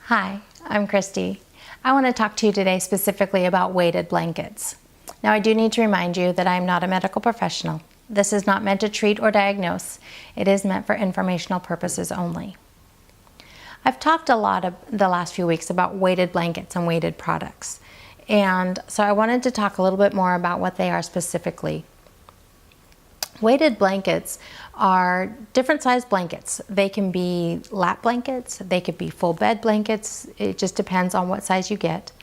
Hi, I'm Christy. I want to talk to you today specifically about weighted blankets. Now, I do need to remind you that I am not a medical professional. This is not meant to treat or diagnose. It is meant for informational purposes only. I've talked a lot the last few weeks about weighted blankets and weighted products. And so I wanted to talk a little bit more about what they are specifically. Weighted blankets are different size blankets. They can be lap blankets, they could be full bed blankets. It just depends on what size you get.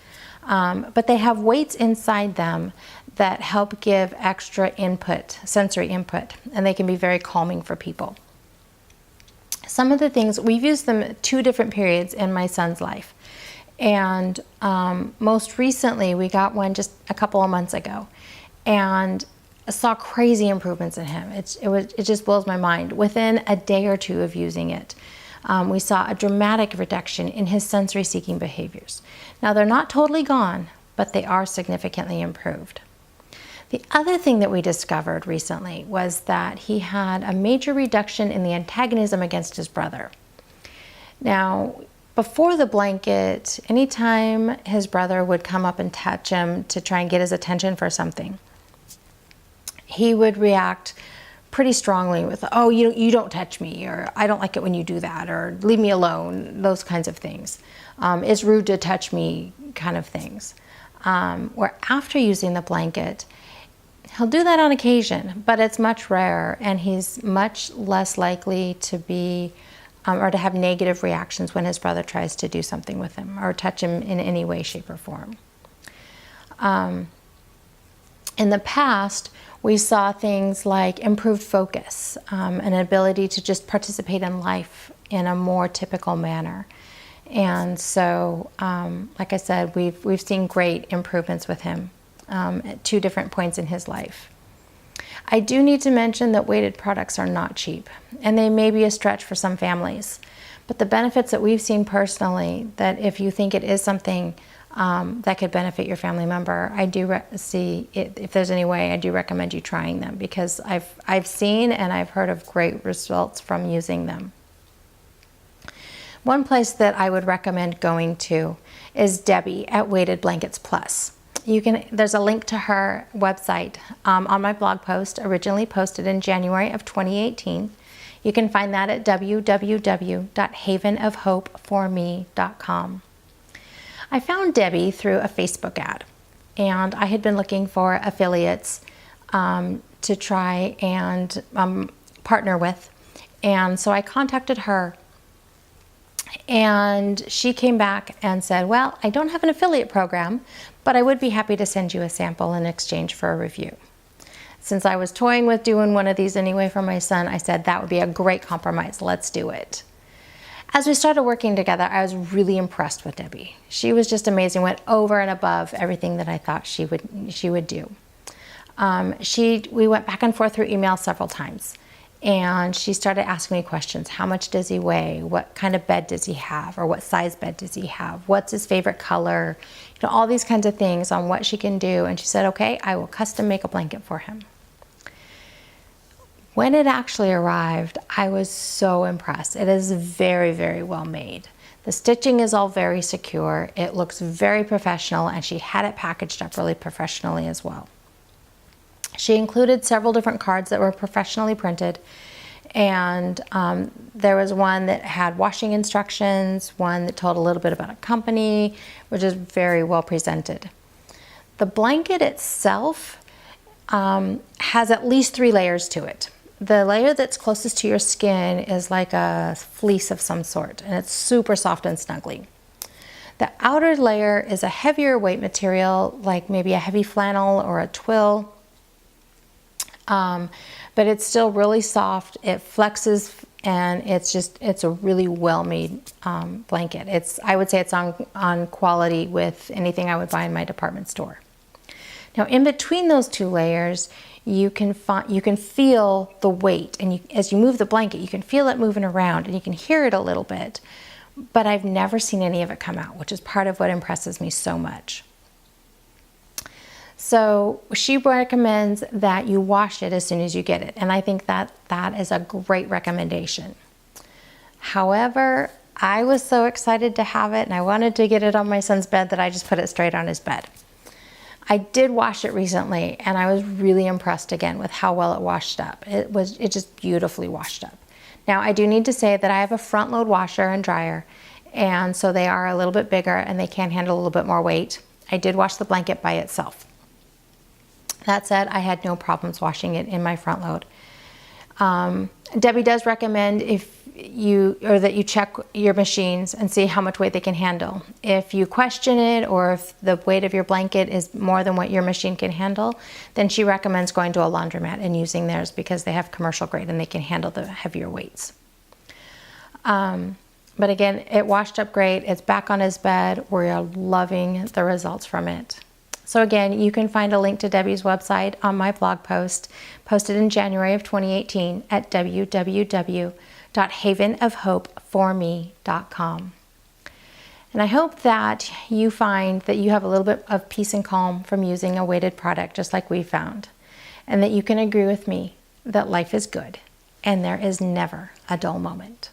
But they have weights inside them that help give extra input, sensory input, and they can be very calming for people. Some of the things, we've used them at two different periods in my son's life. And most recently, we got one just a couple of months ago. And saw crazy improvements in him. It just blows my mind. Within a day or two of using it, we saw a dramatic reduction in his sensory seeking behaviors. Now, they're not totally gone, but they are significantly improved. The other thing that we discovered recently was that he had a major reduction in the antagonism against his brother. Now, before the blanket, anytime his brother would come up and touch him to try and get his attention for something, he would react pretty strongly with, oh, you don't touch me, or I don't like it when you do that, or leave me alone, those kinds of things. It's rude to touch me kind of things. Where after using the blanket, he'll do that on occasion, but it's much rarer, and he's much less likely to be or to have negative reactions when his brother tries to do something with him or touch him in any way, shape, or form. In the past, we saw things like improved focus, an ability to just participate in life in a more typical manner. And so, like I said, we've seen great improvements with him at two different points in his life. I do need to mention that weighted products are not cheap, and they may be a stretch for some families. But the benefits that we've seen personally, that if you think it is something that could benefit your family member, I do see it, if there's any way, I do recommend you trying them, because I've seen and I've heard of great results from using them. One place that I would recommend going to is Debbie at Weighted Blankets Plus. There's a link to her website on my blog post, originally posted in January of 2018. You can find that at www.havenofhopeforme.com. I found Debbie through a Facebook ad, and I had been looking for affiliates to try and partner with, and so I contacted her, and she came back and said, well, I don't have an affiliate program, but I would be happy to send you a sample in exchange for a review. Since I was toying with doing one of these anyway for my son, I said that would be a great compromise. Let's do it. As we started working together, I was really impressed with Debbie. She was just amazing, went over and above everything that I thought she would do. We went back and forth through email several times, and she started asking me questions. How much does he weigh? What kind of bed does he have? Or what size bed does he have? What's his favorite color? All these kinds of things on what she can do. And she said, okay, I will custom make a blanket for him. When it actually arrived, I was so impressed. It is very, very well made. The stitching is all very secure. It looks very professional, and she had it packaged up really professionally as well. She included several different cards that were professionally printed, and there was one that had washing instructions, one that told a little bit about a company, which is very well presented. The blanket itself has at least 3 layers to it. The layer that's closest to your skin is like a fleece of some sort, and it's super soft and snuggly. The outer layer is a heavier weight material, like maybe a heavy flannel or a twill, but it's still really soft. It flexes, and it's a really well-made blanket. I would say it's on quality with anything I would buy in my department store. Now, in between those 2 layers, you can feel the weight, and as you move the blanket, you can feel it moving around, and you can hear it a little bit, but I've never seen any of it come out, which is part of what impresses me so much. So she recommends that you wash it as soon as you get it, and I think that is a great recommendation. However, I was so excited to have it and I wanted to get it on my son's bed that I just put it straight on his bed. I did wash it recently and I was really impressed again with how well it washed up. It just beautifully washed up. Now I do need to say that I have a front load washer and dryer, and so they are a little bit bigger and they can handle a little bit more weight. I did wash the blanket by itself. That said, I had no problems washing it in my front load. Debbie does recommend that you check your machines and see how much weight they can handle. If you question it or if the weight of your blanket is more than what your machine can handle, then she recommends going to a laundromat and using theirs because they have commercial grade and they can handle the heavier weights. But again, it washed up great. It's back on his bed. We're loving the results from it. So again, you can find a link to Debbie's website on my blog post, posted in January of 2018 at www.havenofhopeforme.com. And I hope that you find that you have a little bit of peace and calm from using a weighted product just like we found, and that you can agree with me that life is good and there is never a dull moment.